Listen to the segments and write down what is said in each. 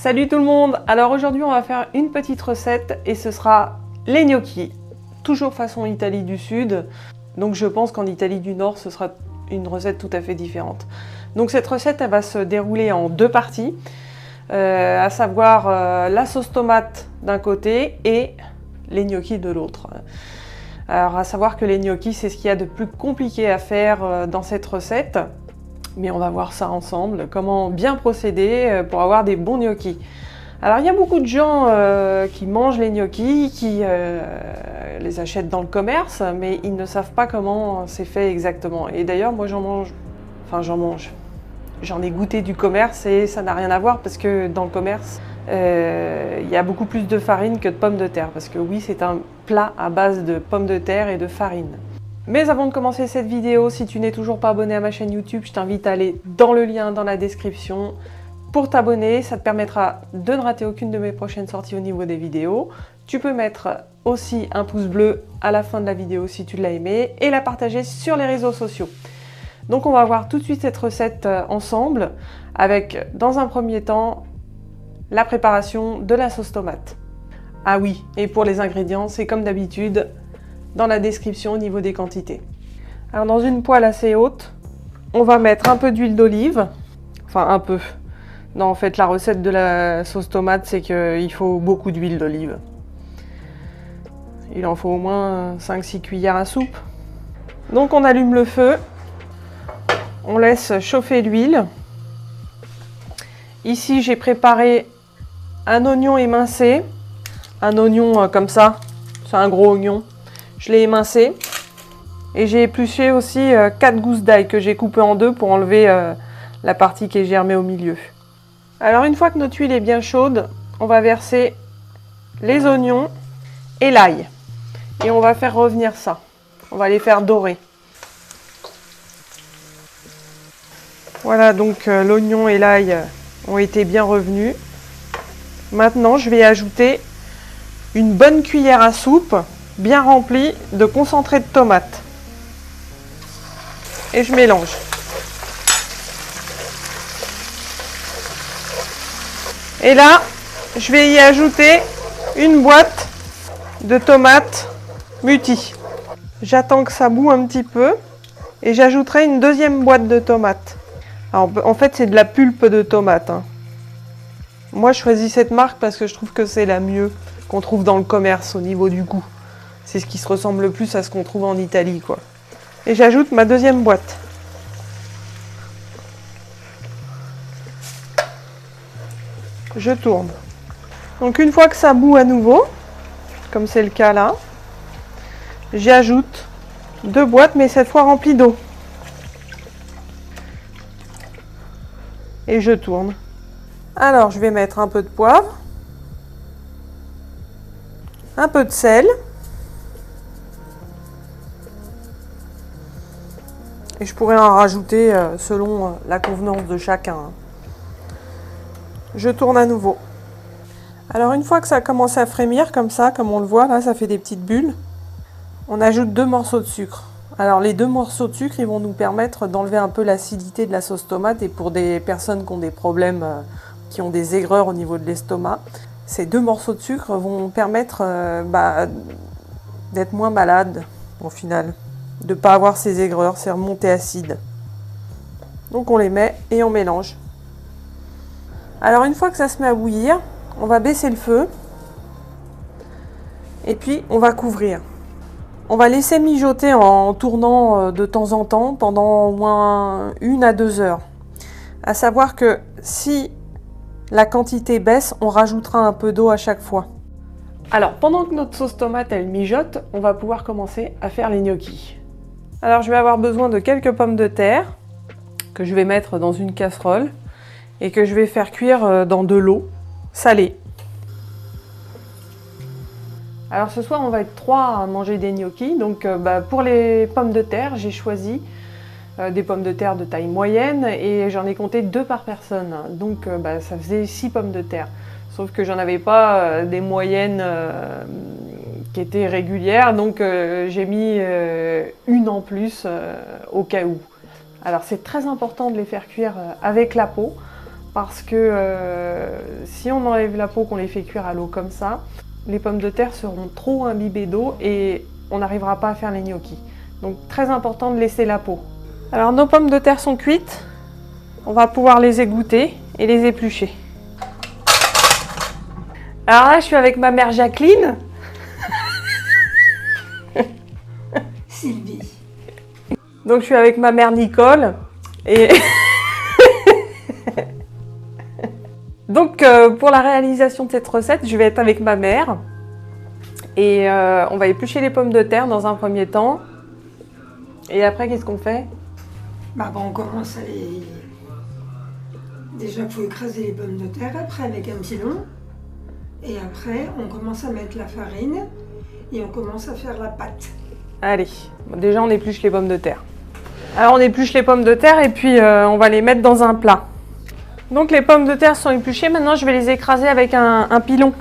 Salut tout le monde! Alors aujourd'hui on va faire une petite recette et ce sera les gnocchis. Toujours façon Italie du Sud, donc je pense qu'en Italie du Nord ce sera une recette tout à fait différente. Donc cette recette elle va se dérouler en deux parties, à savoir la sauce tomate d'un côté et les gnocchis de l'autre. Alors à savoir que les gnocchis c'est ce qu'il y a de plus compliqué à faire dans cette recette. Mais on va voir ça ensemble, comment bien procéder pour avoir des bons gnocchis. Alors il y a beaucoup de gens qui mangent les gnocchis, qui les achètent dans le commerce, mais ils ne savent pas comment c'est fait exactement. Et d'ailleurs moi j'en ai goûté du commerce et ça n'a rien à voir parce que dans le commerce, il y a beaucoup plus de farine que de pommes de terre. Parce que oui, c'est un plat à base de pommes de terre et de farine. Mais avant de commencer cette vidéo, si tu n'es toujours pas abonné à ma chaîne YouTube, je t'invite à aller dans le lien dans la description pour t'abonner. Ça te permettra de ne rater aucune de mes prochaines sorties au niveau des vidéos. Tu peux mettre aussi un pouce bleu à la fin de la vidéo si tu l'as aimé et la partager sur les réseaux sociaux. Donc on va voir tout de suite cette recette ensemble avec, dans un premier temps, la préparation de la sauce tomate. Ah oui, et pour les ingrédients, c'est comme d'habitude, dans la description au niveau des quantités. Alors dans une poêle assez haute, on va mettre un peu d'huile d'olive, enfin un peu. Non, en fait la recette de la sauce tomate c'est qu'il faut beaucoup d'huile d'olive. Il en faut au moins 5-6 cuillères à soupe. Donc on allume le feu, on laisse chauffer l'huile. Ici j'ai préparé un oignon émincé, un oignon comme ça, c'est un gros oignon. Je l'ai émincé et j'ai épluché aussi 4 gousses d'ail que j'ai coupées en deux pour enlever la partie qui est germée au milieu. Alors une fois que notre huile est bien chaude, on va verser les oignons et l'ail. Et on va faire revenir ça. On va les faire dorer. Voilà, donc l'oignon et l'ail ont été bien revenus. Maintenant, je vais ajouter une bonne cuillère à soupe bien rempli de concentré de tomate. Et je mélange. Et là, je vais y ajouter une boîte de tomates muties. J'attends que ça bout un petit peu et j'ajouterai une deuxième boîte de tomates. Alors, en fait, c'est de la pulpe de tomate. Moi, je choisis cette marque parce que je trouve que c'est la mieux qu'on trouve dans le commerce au niveau du goût. C'est ce qui se ressemble le plus à ce qu'on trouve en Italie, quoi. Et j'ajoute ma deuxième boîte. Je tourne. Donc une fois que ça bout à nouveau, comme c'est le cas là, j'ajoute 2 boîtes, mais cette fois remplies d'eau. Et je tourne. Alors je vais mettre un peu de poivre, un peu de sel. Et je pourrais en rajouter selon la convenance de chacun. Je tourne à nouveau. Alors une fois que ça a commencé à frémir comme ça, comme on le voit là, ça fait des petites bulles. On ajoute 2 morceaux de sucre. Alors les 2 morceaux de sucre, ils vont nous permettre d'enlever un peu l'acidité de la sauce tomate. Et pour des personnes qui ont des problèmes, qui ont des aigreurs au niveau de l'estomac, ces 2 morceaux de sucre vont permettre d'être moins malade au final. De ne pas avoir ces aigreurs, ces remontées acides. Donc on les met et on mélange. Alors une fois que ça se met à bouillir, on va baisser le feu. Et puis on va couvrir. On va laisser mijoter en tournant de temps en temps pendant au moins 1 à 2 heures. À savoir que si la quantité baisse, on rajoutera un peu d'eau à chaque fois. Alors pendant que notre sauce tomate elle mijote, on va pouvoir commencer à faire les gnocchis. Alors je vais avoir besoin de quelques pommes de terre que je vais mettre dans une casserole et que je vais faire cuire dans de l'eau salée. Alors ce soir on va être 3 à manger des gnocchis, donc pour les pommes de terre j'ai choisi des pommes de terre de taille moyenne et j'en ai compté 2 par personne, donc ça faisait 6 pommes de terre. Sauf que j'en avais pas des moyennes qui étaient régulières, donc j'ai mis une en plus au cas où. Alors c'est très important de les faire cuire avec la peau, parce que si on enlève la peau, qu'on les fait cuire à l'eau comme ça, les pommes de terre seront trop imbibées d'eau et on n'arrivera pas à faire les gnocchis. Donc très important de laisser la peau. Alors nos pommes de terre sont cuites, on va pouvoir les égoutter et les éplucher. Alors là je suis avec ma mère Jacqueline. Sylvie. Donc je suis avec ma mère Nicole et donc pour la réalisation de cette recette, je vais être avec ma mère et on va éplucher les pommes de terre dans un premier temps. Et après, qu'est-ce qu'on fait? Bah bon, on commence à les... Déjà, il faut écraser les pommes de terre, après avec un pilon. Et après, on commence à mettre la farine et on commence à faire la pâte. Allez, bon, déjà on épluche les pommes de terre. Alors on épluche les pommes de terre et puis on va les mettre dans un plat. Donc les pommes de terre sont épluchées, maintenant je vais les écraser avec un pilon.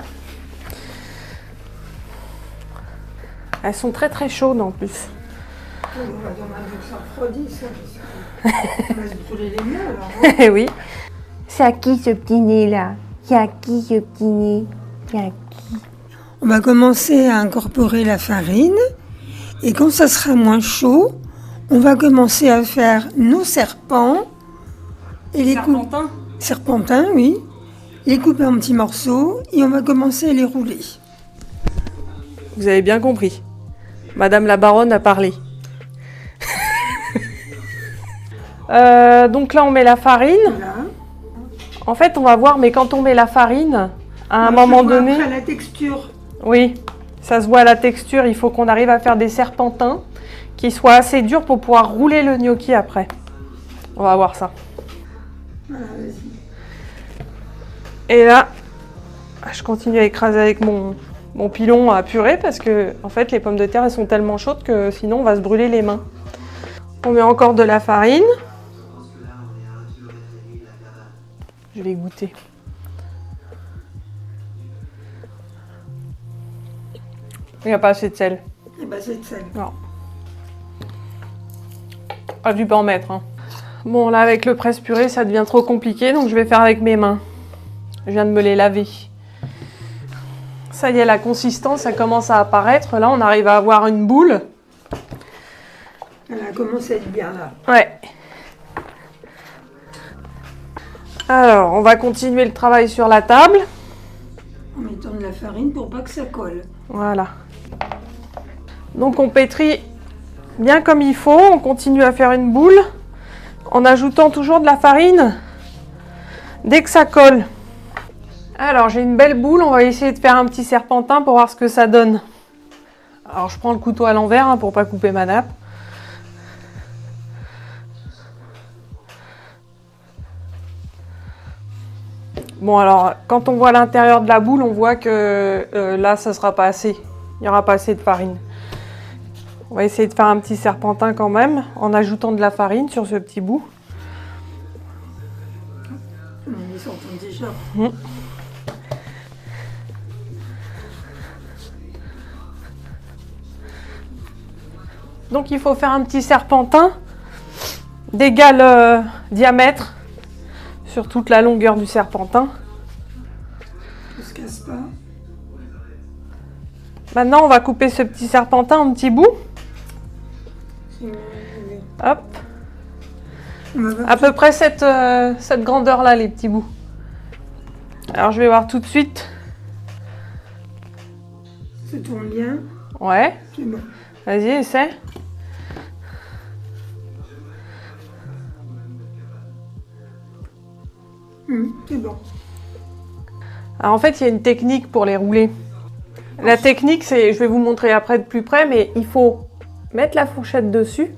Elles sont très très chaudes en plus. On va demander que ça refroidisse, on va se brûler les mains alors. Hein. Eh oui. C'est à qui ce petit nez là? C'est à qui ce petit nez? C'est à qui? On va commencer à incorporer la farine et quand ça sera moins chaud, on va commencer à faire nos serpents et les Serpentin. Serpentins, oui. Les couper en petits morceaux et on va commencer à les rouler. Vous avez bien compris. Madame la baronne a parlé. Donc là on met la farine. Voilà. En fait on va voir, mais quand on met la farine, à un moment donné... Après la texture. Oui, ça se voit à la texture, il faut qu'on arrive à faire des serpentins qui soient assez durs pour pouvoir rouler le gnocchi après. On va voir ça. Voilà, vas-y. Et là, je continue à écraser avec mon pilon à purée parce que en fait les pommes de terre elles sont tellement chaudes que sinon on va se brûler les mains. On met encore de la farine. Je vais goûter. Il n'y a pas assez de sel. Et bah c'est de sel. Non. Ah, tu peux en mettre. Hein. Bon, là, avec le presse-purée, ça devient trop compliqué, donc je vais faire avec mes mains. Je viens de me les laver. Ça y est, la consistance, ça commence à apparaître. Là, on arrive à avoir une boule. Elle a commencé à être bien là. Ouais. Alors, on va continuer le travail sur la table. En mettant de la farine pour pas que ça colle. Voilà. Donc, on pétrit bien comme il faut. On continue à faire une boule en ajoutant toujours de la farine dès que ça colle. Alors, j'ai une belle boule. On va essayer de faire un petit serpentin pour voir ce que ça donne. Alors, je prends le couteau à l'envers hein, pour pas couper ma nappe. Bon alors, quand on voit l'intérieur de la boule, on voit que là, ça ne sera pas assez. Il n'y aura pas assez de farine. On va essayer de faire un petit serpentin quand même, en ajoutant de la farine sur ce petit bout. Ils sortent déjà. Donc il faut faire un petit serpentin d'égal diamètre sur toute la longueur du serpentin. Ça se casse pas. Maintenant, on va couper ce petit serpentin en petits bouts. Hop. À peu près cette grandeur-là, les petits bouts. Alors, je vais voir tout de suite. Ça tourne bien. Ouais. C'est bon. Vas-y, essaie. C'est bon. Alors, en fait, il y a une technique pour les rouler. La technique, c'est, je vais vous montrer après de plus près, mais il faut mettre la fourchette dessus,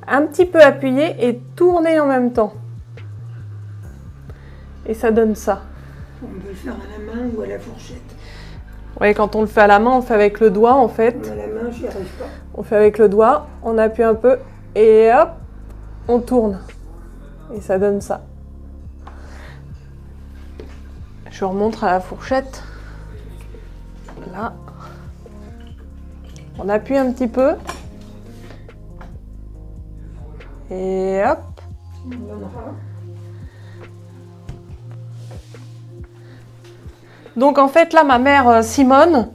un petit peu appuyer et tourner en même temps. Et ça donne ça. On peut le faire à la main ou à la fourchette. Oui, quand on le fait à la main, on fait avec le doigt en fait. À la main, j'y arrive pas. On fait avec le doigt, on appuie un peu et hop, on tourne. Et ça donne ça. Je remonte à la fourchette. Là. On appuie un petit peu. Et hop. On donnera. Donc en fait là ma mère Simone,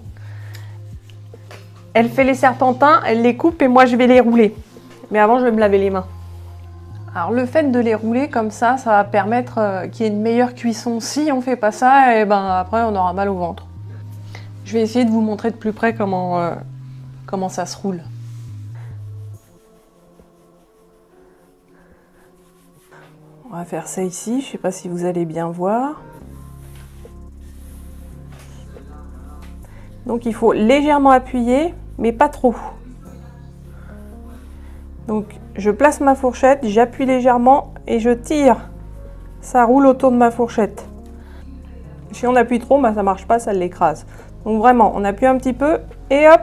elle fait les serpentins, elle les coupe et moi je vais les rouler. Mais avant je vais me laver les mains. Alors le fait de les rouler comme ça va permettre qu'il y ait une meilleure cuisson. Si on fait pas ça, et ben après on aura mal au ventre. Je vais essayer de vous montrer de plus près comment ça se roule. On va faire ça ici, je sais pas si vous allez bien voir. Donc il faut légèrement appuyer, mais pas trop. Donc je place ma fourchette, j'appuie légèrement et je tire. Ça roule autour de ma fourchette. Si on appuie trop, bah, ça marche pas, ça l'écrase. Donc vraiment, on appuie un petit peu et hop,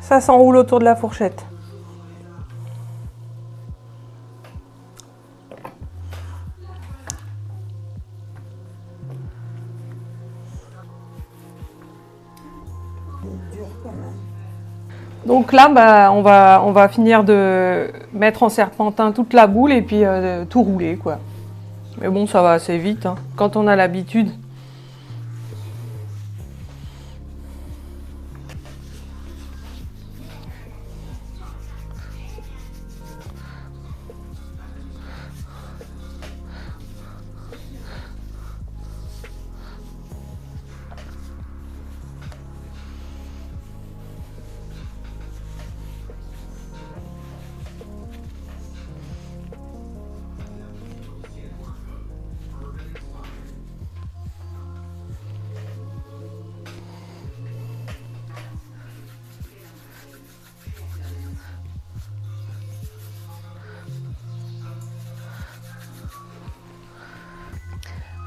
ça s'enroule autour de la fourchette. Donc là, bah, on va finir de mettre en serpentin toute la boule et puis tout rouler, quoi. Mais bon, ça va assez vite, hein, quand on a l'habitude.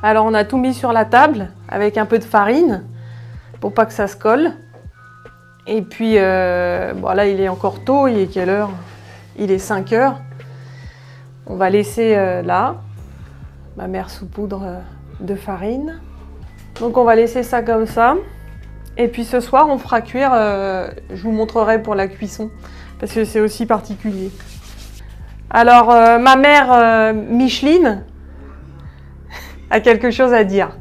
Alors on a tout mis sur la table avec un peu de farine pour pas que ça se colle. Et puis bon, là il est encore tôt, il est quelle heure? Il est 5 heures. On va laisser là, ma mère saupoudre de farine. Donc on va laisser ça comme ça. Et puis ce soir on fera cuire, je vous montrerai pour la cuisson, parce que c'est aussi particulier. Alors ma mère Micheline a quelque chose à dire.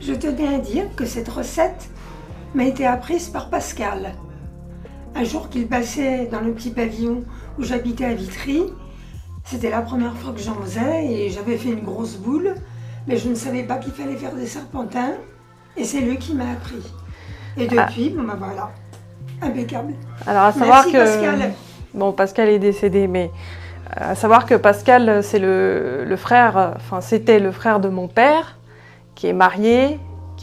Je tenais à dire que cette recette m'a été apprise par Pascal. Un jour qu'il passait dans le petit pavillon où j'habitais à Vitry, c'était la première fois que j'en faisais et j'avais fait une grosse boule, mais je ne savais pas qu'il fallait faire des serpentins et c'est lui qui m'a appris. Et depuis, bon ben voilà, impeccable. Alors à savoir Merci, que Pascal. Bon, Pascal est décédé, mais à savoir que Pascal, c'est le frère, enfin c'était le frère de mon père, qui a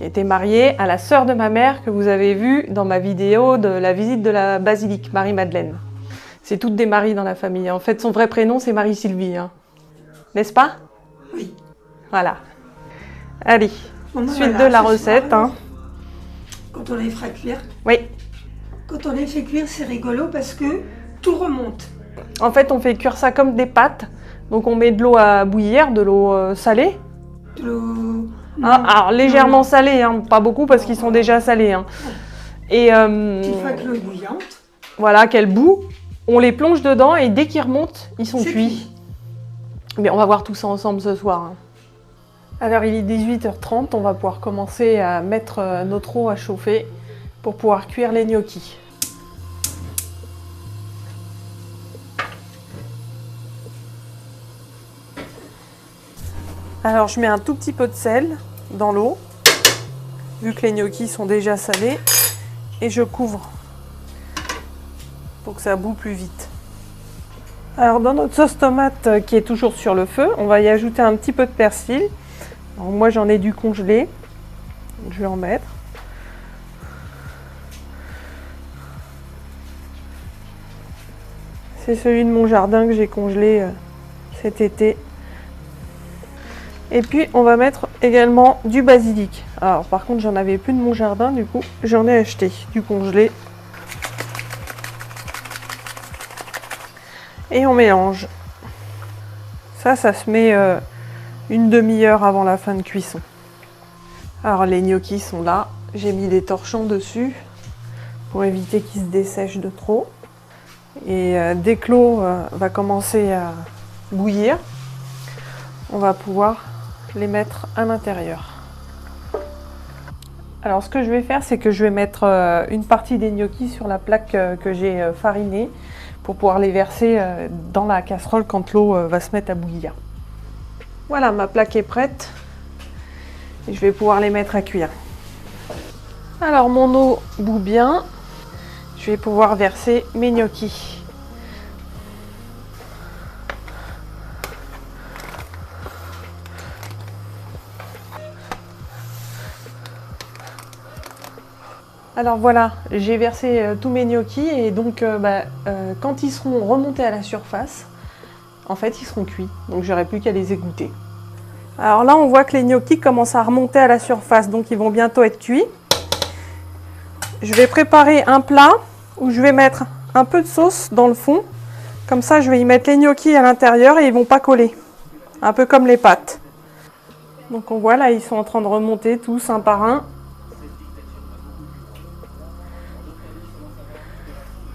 été marié à la sœur de ma mère que vous avez vue dans ma vidéo de la visite de la basilique, Marie-Madeleine. C'est toutes des Maries dans la famille. En fait, son vrai prénom, c'est Marie-Sylvie, hein. N'est-ce pas? Oui. Voilà. Allez, Bon, ben suite voilà, de la ce soir, recette. Hein. Quand on les fera cuire. Oui. Quand on les fait cuire, c'est rigolo parce que tout remonte. En fait, on fait cuire ça comme des pâtes. Donc on met de l'eau à bouillir, de l'eau salée. De l'eau... Hein, alors légèrement salée, hein, pas beaucoup parce qu'ils sont déjà salés. Hein. Et Une fois que l'eau est bouillante, voilà, qu'elle bout, on les plonge dedans et dès qu'ils remontent, ils sont c'est cuits. cuit. Mais on va voir tout ça ensemble ce soir. Hein. Alors il est 18h30, on va pouvoir commencer à mettre notre eau à chauffer pour pouvoir cuire les gnocchis. Alors je mets un tout petit peu de sel dans l'eau, vu que les gnocchis sont déjà salés, et je couvre pour que ça bout plus vite. Alors dans notre sauce tomate qui est toujours sur le feu, on va y ajouter un petit peu de persil. Alors, moi j'en ai du congelé, je vais en mettre. C'est celui de mon jardin que j'ai congelé cet été. Et puis on va mettre également du basilic. Alors par contre j'en avais plus de mon jardin, du coup j'en ai acheté du congelé. Et on mélange. Ça se met une demi-heure avant la fin de cuisson. Alors les gnocchis sont là. J'ai mis des torchons dessus pour éviter qu'ils se dessèchent de trop. Et dès que l'eau va commencer à bouillir, on va pouvoir les mettre à l'intérieur. Alors ce que je vais faire, c'est que je vais mettre une partie des gnocchis sur la plaque que j'ai farinée pour pouvoir les verser dans la casserole quand l'eau va se mettre à bouillir. Voilà, ma plaque est prête et je vais pouvoir les mettre à cuire. Alors mon eau bout bien, je vais pouvoir verser mes gnocchis. Alors voilà, j'ai versé tous mes gnocchis et donc quand ils seront remontés à la surface, en fait ils seront cuits, donc j'aurai plus qu'à les égoutter. Alors là on voit que les gnocchis commencent à remonter à la surface, donc ils vont bientôt être cuits. Je vais préparer un plat où je vais mettre un peu de sauce dans le fond, comme ça je vais y mettre les gnocchis à l'intérieur et ils vont pas coller, un peu comme les pâtes. Donc on voit là ils sont en train de remonter tous un par un.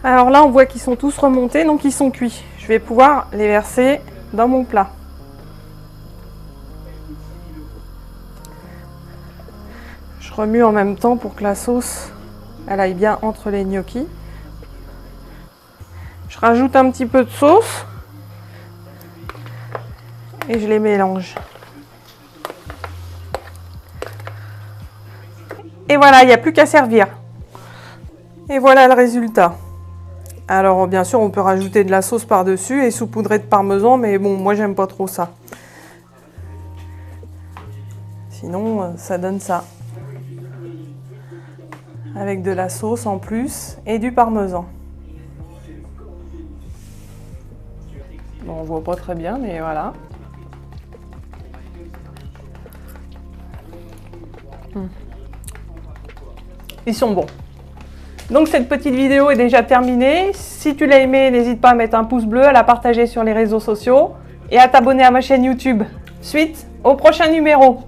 Alors là, on voit qu'ils sont tous remontés, donc ils sont cuits. Je vais pouvoir les verser dans mon plat. Je remue en même temps pour que la sauce elle aille bien entre les gnocchis. Je rajoute un petit peu de sauce et je les mélange. Et voilà, il n'y a plus qu'à servir. Et voilà le résultat. Alors bien sûr on peut rajouter de la sauce par-dessus et saupoudrer de parmesan, mais bon moi j'aime pas trop ça. Sinon ça donne ça. Avec de la sauce en plus et du parmesan. Bon on voit pas très bien mais voilà. Ils sont bons. Donc cette petite vidéo est déjà terminée. Si tu l'as aimée, n'hésite pas à mettre un pouce bleu, à la partager sur les réseaux sociaux et à t'abonner à ma chaîne YouTube. Suite au prochain numéro.